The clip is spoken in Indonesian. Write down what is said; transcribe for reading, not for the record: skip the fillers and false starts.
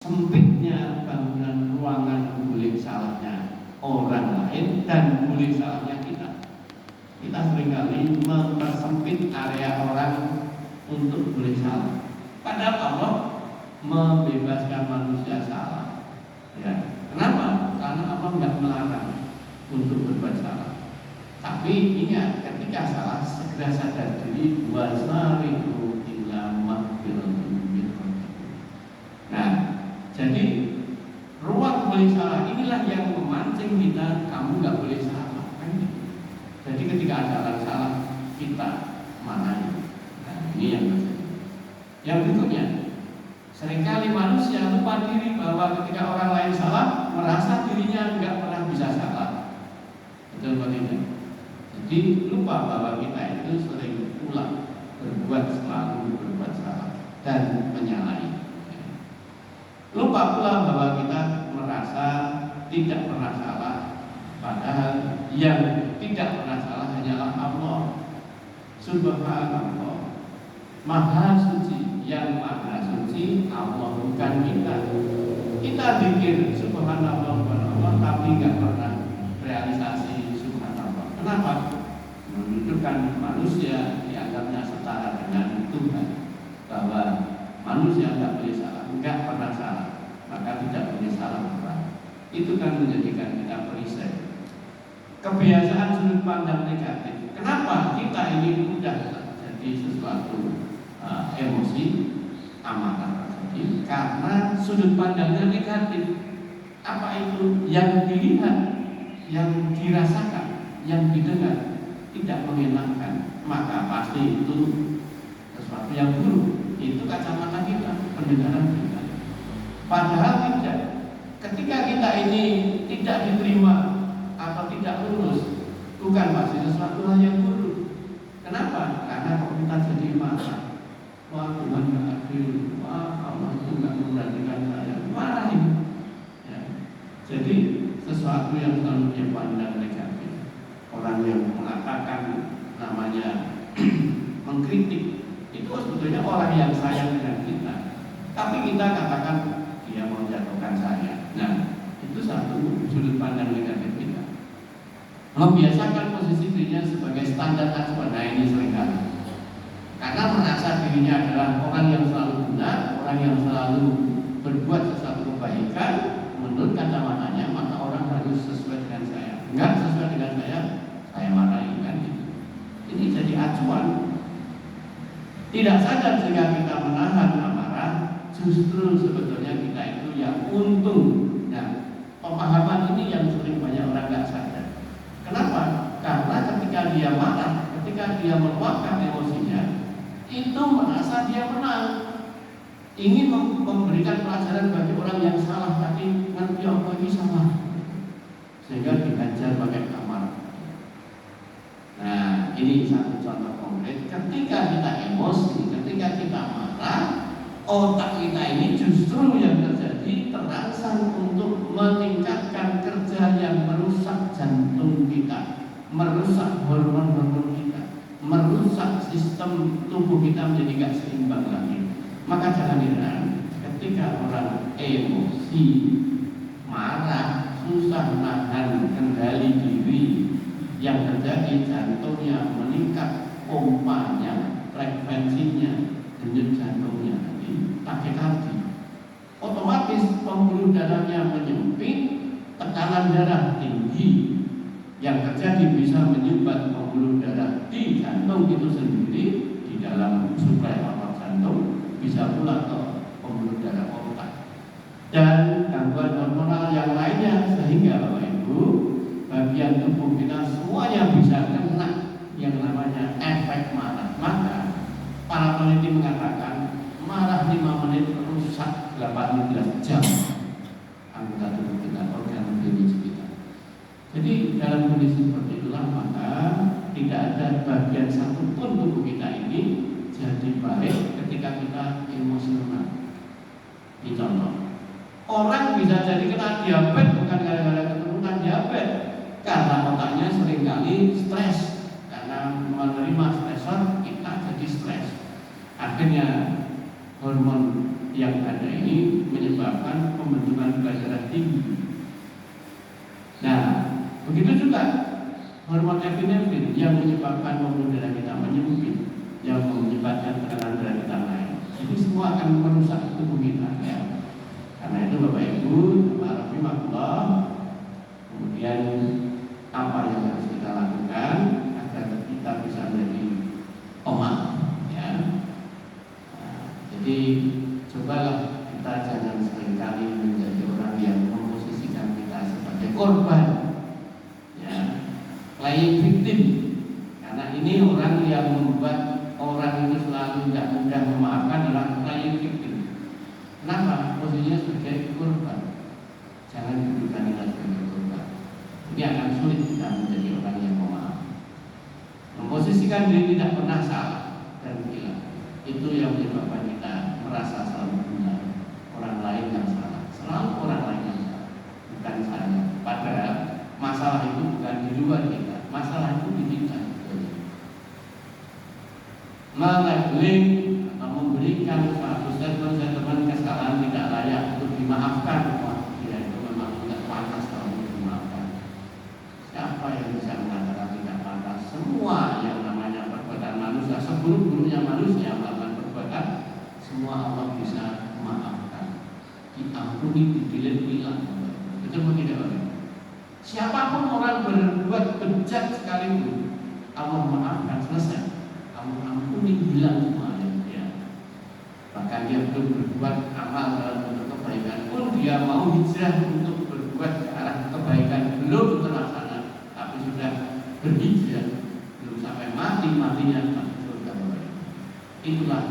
sempitnya bangunan ruangan boleh salahnya orang lain dan boleh salahnya kita. Kita seringkali mempersempit area orang untuk boleh salah. Padahal Allah membebaskan manusia salah. Ya. Kenapa? Karena Allah nggak melarang untuk berbuat salah. Tapi ingat, ketika salah segera sadar diri, wasari'u ila maghfiratin min rabbikum. Nah, jadi ruang boleh salah inilah yang memancing kita, kamu nggak boleh salah, kan? Jadi ketika ada orang salah, kita marahi. Nah, ini yang terjadi. Yang berikutnya, seringkali manusia lupa diri bahwa ketika orang lain salah, merasa dirinya nggak pernah bisa salah. Betul atau tidak? Jadi lupa bahwa kita itu sering ulang selalu berbuat salah dan menyalahi. Lupa pula bahwa kita merasa tidak pernah salah, padahal yang tidak pernah salah hanyalah Allah Subhanallah, Maha Suci. Yang Maha Suci Allah, bukan kita. Kita pikir Subhanallah, Subhanallah, tapi nggak pernah realisasi Subhanallah. Kenapa? Menunjukkan manusia dianggapnya setara dengan Tuhan, bahwa manusia nggak boleh salah, nggak pernah salah, maka tidak boleh salah orang. Itu kan menjadikan kita perisai. Kebiasaan sudut pandang negatif. Kenapa kita ini mudah jadi sesuatu emosi, amarah terjadi? Karena sudut pandangnya negatif. Apa itu? Yang dilihat, yang dirasakan, yang didengar tidak menyenangkan, maka pasti itu sesuatu yang buruk. Itu kacamata kita, pendengaran kita. Padahal tidak. Ketika kita ini tidak diterima atau tidak lulus, bukan pasti sesuatu hal yang buruk. Kenapa? Karena kok kita jadi marah. Wah, Tuhan nggak adil. Wah, Allah itu nggak memperhatikan saya. Marahin. Ya. Jadi sesuatu yang selalu dia pandang negatif. Orang yang mengatakan namanya mengkritik itu sebetulnya orang yang sayang dengan kita, tapi kita katakan dia mau jatuhkan saya. Nah, itu satu sudut pandang negatif kita. Membiasakan posisi dirinya sebagai standar acuan. Nah, ini seringkali karena merasa dirinya adalah orang yang selalu benar, orang yang selalu berbuat sesuatu kebaikan, menurut kacamatanya maka orang harus sesuai dengan saya. Enggak sesuai dengan saya marahi, kan gitu. Ini jadi acuan. Tidak sadar jika kita menahan amarah, justru sebetulnya kita itu yang untung. Nah, pemahaman ini yang sering banyak orang nggak sadar. Kenapa? Karena ketika dia marah, ketika dia meluapkan emosinya, itu merasa dia menang, ingin memberikan pelajaran bagi orang yang salah, tapi ngerti apa ini salah, sehingga dihajar pakai amarah. Nah, ini satu contoh konkret. Ketika kita emosi, ketika kita marah, otak kita ini justru yang terjadi terangsang untuk meningkatkan kerja yang merusak jantung kita, merusak hormon-hormon kita, merusak sistem tubuh kita menjadi gak seimbang lagi. Maka jangan heran ketika orang emosi, marah, susah menahan kendali diri, yang terjadi jantungnya meningkat, pompanya, frekuensinya, denyut jantungnya nanti takikardi. Otomatis pembuluh darahnya menyempit, tekanan darah tinggi. Yang terjadi bisa menyumbat pembuluh darah di jantung itu sendiri, di dalam suplai otot jantung, bisa pula ke pembuluh darah otak dan gangguan hormonal yang lainnya, sehingga Bapak Ibu, bagian tubuh kita semuanya bisa kena yang namanya efek marah. Maka para peneliti mengatakan marah 5 menit rusak 18 jam anggota tubuh kita, organ biologis kita. Jadi dalam kondisi seperti itulah maka tidak ada bagian satupun tubuh kita ini jadi baik ketika kita emosional. Ini contoh. Orang bisa jadi kena diabetes bukan gara-gara keturunan diabetes, karena otaknya seringkali stres. Karena menerima stresor, kita jadi stres. Akhirnya hormon yang ada ini menyebabkan hormon epinefrin yang menyebabkan pembuluh darah kita menyempit, yang menyebabkan tekanan darah kita naik. Jadi semua akan merusak tubuh kita ya. Karena itu Bapak Ibu, rahimahullah, kemudian apa yang harus kita lakukan agar kita bisa menjadi pemaaf ya. Jadi cobalah kita jangan sekali-kali menjadi orang yang memposisikan kita sebagai korban ya, playing victim. Karena ini orang yang membuat orang itu selalu tidak mudah memaafkan adalah playing victim. Kenapa? Posisinya sebagai korban. Jangan dudukan kita sebagai korban. Ini akan sulit kita menjadi orang yang pemaaf. Memposisikan diri tidak pernah salah dan gila, itu yang menyebabkan kita merasa selalu benar. Orang lain yang salah, selalu orang lain yang salah, bukan saya. Padahal masalah itu bukan di luar kita, masalah itu di kita. Melabeling atau memberikan suatu statement kesalahan tidak layak untuk dimaafkan, wah dia itu memang tidak pantas kalau dimaafkan. Siapa yang bisa mengatakan tidak pantas? Semua yang namanya perbuatan manusia, seburuk-buruknya manusia melakukan perbuatan, semua Allah bisa memaafkan, diampuni, didelete, hilang. Betul tidak? Siapapun orang berbuat bejat sekalipun, Allah maafkan, selesai. Kamu ampuni, hilang semuanya ya. Bahkan dia belum berbuat amal dalam bentuk kebaikan pun dia mau hijrah untuk berbuat ke arah kebaikan, belum terlaksana tapi sudah berhijrah, belum sampai matinya masuk surga. Itulah